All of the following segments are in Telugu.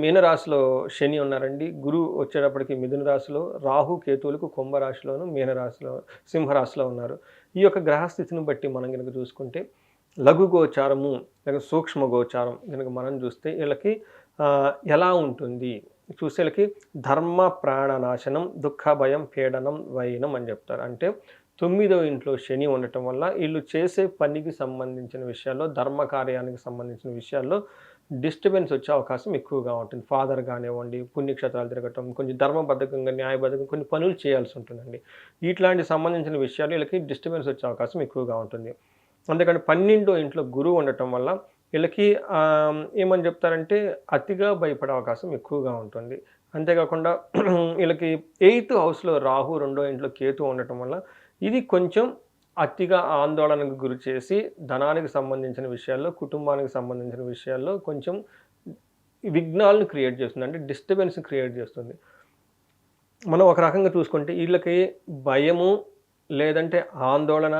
మీనరాశిలో శని ఉన్నారండి. గురువు వచ్చేటప్పటికి మిథున రాశిలో, రాహు, కేతువులకు కుంభరాశిలోను, మీనరాశిలో, సింహరాశిలో ఉన్నారు. ఈ యొక్క గ్రహస్థితిని బట్టి మనం గనక చూసుకుంటే లఘు గోచారము, లేక సూక్ష్మ గోచారం గనక మనం చూస్తే వీళ్ళకి ఎలా ఉంటుంది? చూస్తే వీళ్ళకి ధర్మ ప్రాణనాశనం, దుఃఖ భయం, పీడనం, వైనం అని చెప్తారు. అంటే 9వ ఇంట్లో శని ఉండటం వల్ల ఈళ్ళు చేసే పనికి సంబంధించిన విషయాల్లో, ధర్మ కార్యానికి సంబంధించిన విషయాల్లో డిస్టర్బెన్స్ వచ్చే అవకాశం ఎక్కువగా ఉంటుంది. ఫాదర్ గానివ్వండి, పుణ్యక్షేత్రాలు తిరగటం, కొంచెం ధర్మబద్ధకంగా, న్యాయబద్ధంగా కొన్ని పనులు చేయాల్సి ఉంటుందండి. ఇట్లాంటి సంబంధించిన విషయాలు వీళ్ళకి డిస్టర్బెన్స్ వచ్చే అవకాశం ఎక్కువగా ఉంటుంది. అందుకని 12వ ఇంట్లో గురువు ఉండటం వల్ల వీళ్ళకి ఏమని చెప్తారంటే అతిగా భయపడే అవకాశం ఎక్కువగా ఉంటుంది. అంతేకాకుండా వీళ్ళకి 8థ్ హౌస్‌లో రాహు, రెండో ఇంట్లో కేతు ఉండటం వల్ల ఇది కొంచెం అతిగా ఆందోళనకు గురి చేసి ధనానికి సంబంధించిన విషయాల్లో, కుటుంబానికి సంబంధించిన విషయాల్లో కొంచెం విఘ్నాలను క్రియేట్ చేస్తుంది. అంటే డిస్టర్బెన్స్ క్రియేట్ చేస్తుంది. మనం ఒక రకంగా చూసుకుంటే ఈళ్ళకి భయము, లేదంటే ఆందోళన,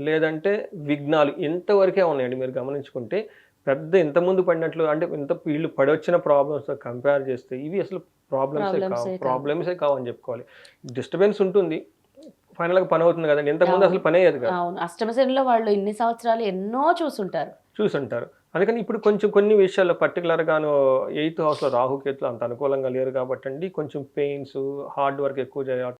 లేదంటే విఘ్నాలు ఇంతవరకే ఉన్నాయండి. మీరు గమనించుకుంటే పెద్ద ఇంతకుముందు పడినట్లు అంటే వీళ్ళు పడొచ్చిన ప్రాబ్లమ్స్‌తో కంపేర్ చేస్తే ఇవి అసలు ప్రాబ్లమ్సే కాదు. ప్రాబ్లమ్సే కావని చెప్పుకోవాలి. డిస్టర్బెన్స్ ఉంటుంది. ఫైనల్‌గా పనవుతుంది కదండీ. ఇంతకుముందు అవును. అసలు పనయ్యేది కాదు. అవును. అష్టమ శనిలో వాళ్ళు ఇన్ని సంవత్సరాలు ఎన్నో చూసుంటారు. చూసుంటారు. అందుకని ఇప్పుడు కొంచెం కొన్ని విషయాల్లో పర్టిక్యులర్‌గాను 8థ్ హౌస్‌లో రాహు, కేతులు అంత అనుకూలంగా లేరు కాబట్టండి కొంచెం పెయిన్స్, హార్డ్ వర్క్ ఎక్కువ